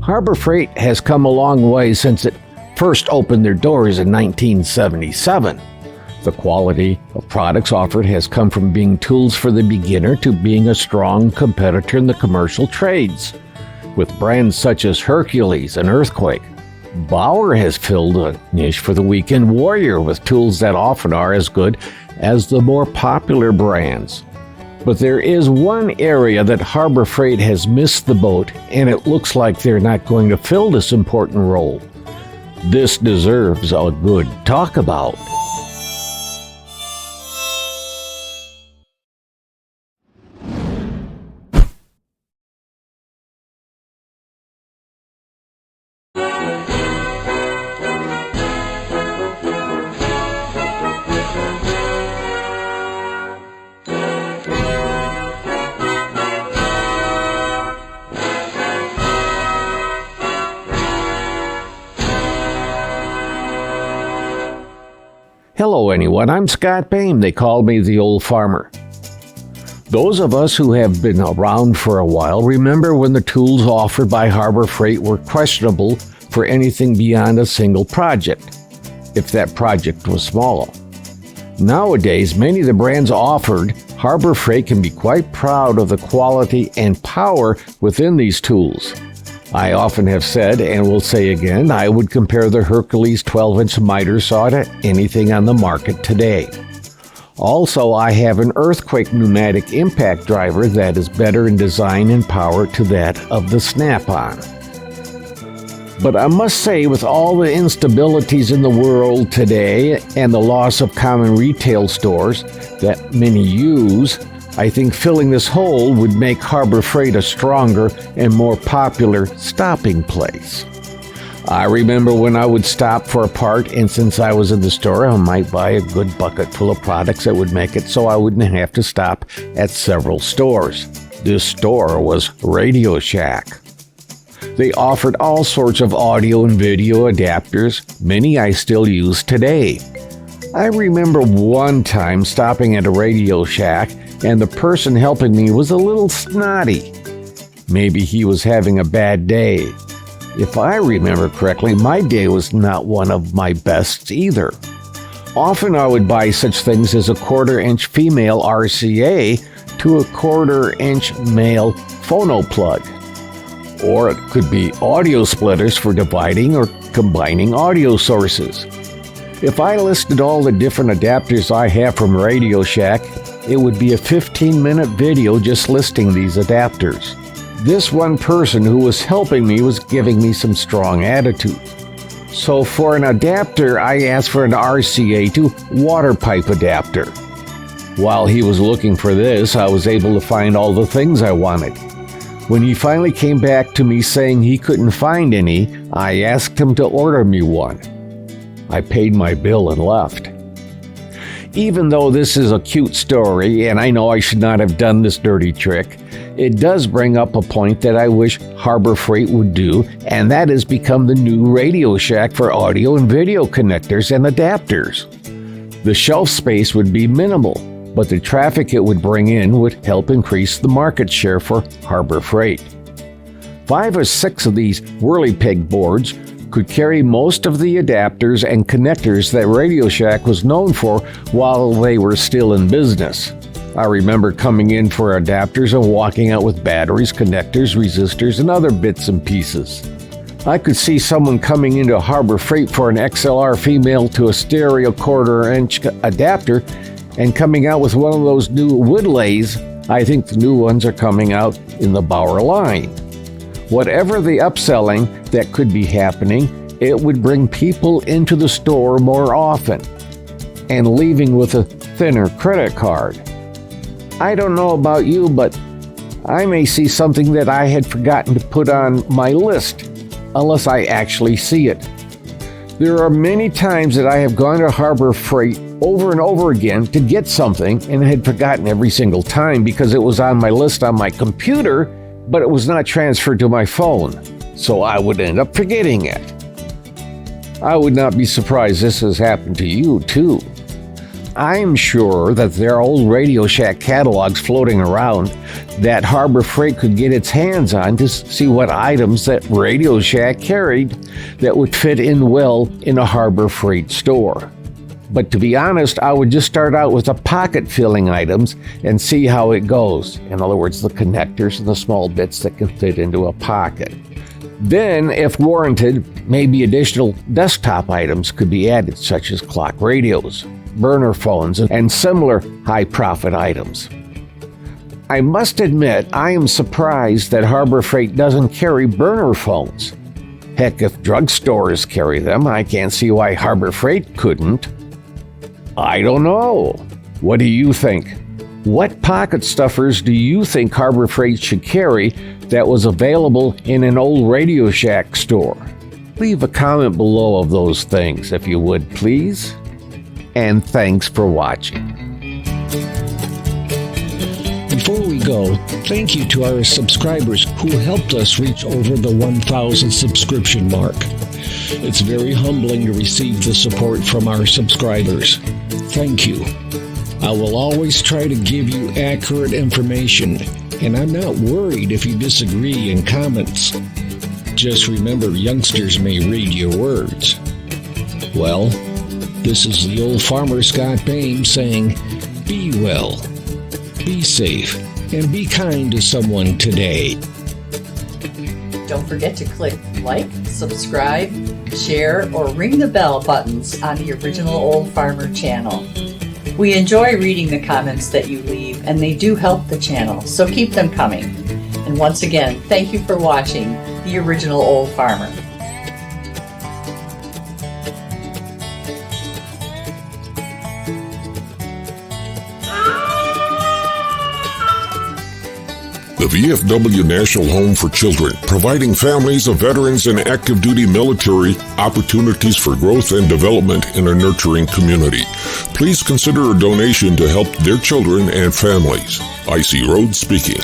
Harbor Freight has come a long way since it first opened their doors in 1977. The quality of products offered has come from being tools for the beginner to being a strong competitor in the commercial trades. With brands such as Hercules and Earthquake, Bauer has filled a niche for the weekend warrior with tools that often are as good as the more popular brands. But there is one area that Harbor Freight has missed the boat, and it looks like they're not going to fill this important role. This deserves a good talk about. Hello anyone, I'm Scott Bain. They call me the Old Farmer. Those of us who have been around for a while remember when the tools offered by Harbor Freight were questionable for anything beyond a single project, if that project was small. Nowadays, many of the brands offered, Harbor Freight can be quite proud of the quality and power within these tools. I often have said, and will say again, I would compare the Hercules 12-inch miter saw to anything on the market today. Also, I have an Earthquake pneumatic impact driver that is better in design and power to that of the Snap-on. But I must say, with all the instabilities in the world today and the loss of common retail stores that many use, I think filling this hole would make Harbor Freight a stronger and more popular stopping place. I remember when I would stop for a part, and since I was in the store, I might buy a good bucket full of products that would make it so I wouldn't have to stop at several stores. This store was Radio Shack. They offered all sorts of audio and video adapters, many I still use today. I remember one time stopping at a Radio Shack, and the person helping me was a little snotty. Maybe he was having a bad day. If I remember correctly, my day was not one of my best either. Often I would buy such things as a 1/4-inch female RCA to a 1/4-inch male phono plug. Or it could be audio splitters for dividing or combining audio sources. If I listed all the different adapters I have from Radio Shack, it would be a 15-minute video just listing these adapters. This one person who was helping me was giving me some strong attitude. So for an adapter, I asked for an RCA to water pipe adapter. While he was looking for this, I was able to find all the things I wanted. When he finally came back to me saying he couldn't find any, I asked him to order me one. I paid my bill and left. Even though this is a cute story, and I know I should not have done this dirty trick, it does bring up a point that I wish Harbor Freight would do, and that is become the new Radio Shack for audio and video connectors and adapters. The shelf space would be minimal, but the traffic it would bring in would help increase the market share for Harbor Freight. 5 or 6 of these whirly-pig boards could carry most of the adapters and connectors that Radio Shack was known for while they were still in business. I remember coming in for adapters and walking out with batteries, connectors, resistors, and other bits and pieces. I could see someone coming into Harbor Freight for an XLR female to a stereo 1/4-inch adapter and coming out with one of those new Woodlays. I think the new ones are coming out in the Bauer line. Whatever the upselling that could be happening, it would bring people into the store more often and leaving with a thinner credit card. I don't know about you, but I may see something that I had forgotten to put on my list, unless I actually see it. There are many times that I have gone to Harbor Freight over and over again to get something and had forgotten every single time because it was on my list on my computer, but it was not transferred to my phone, so I would end up forgetting it. I would not be surprised this has happened to you too. I'm sure that there are old Radio Shack catalogs floating around that Harbor Freight could get its hands on to see what items that Radio Shack carried that would fit in well in a Harbor Freight store. But to be honest, I would just start out with the pocket-filling items and see how it goes. In other words, the connectors and the small bits that can fit into a pocket. Then, if warranted, maybe additional desktop items could be added, such as clock radios, burner phones, and similar high-profit items. I must admit, I am surprised that Harbor Freight doesn't carry burner phones. Heck, if drugstores carry them, I can't see why Harbor Freight couldn't. I don't know. What do you think? What pocket stuffers do you think Harbor Freight should carry that was available in an old Radio Shack store? Leave a comment below of those things, if you would, please. And thanks for watching. Before we go, thank you to our subscribers who helped us reach over the 1,000 subscription mark. It's very humbling to receive the support from our subscribers. Thank you. I will always try to give you accurate information, and I'm not worried if you disagree in comments. Just remember, youngsters may read your words. Well, this is the old farmer Scott Bain saying, be well, be safe, and be kind to someone today. Don't forget to click like, subscribe, share, or ring the bell buttons on the original Old Farmer channel. We enjoy reading the comments that you leave, and they do help the channel, so keep them coming. And once again, thank you for watching the original Old Farmer. The VFW National Home for Children, providing families of veterans and active duty military opportunities for growth and development in a nurturing community. Please consider a donation to help their children and families. I.C. Rhodes speaking.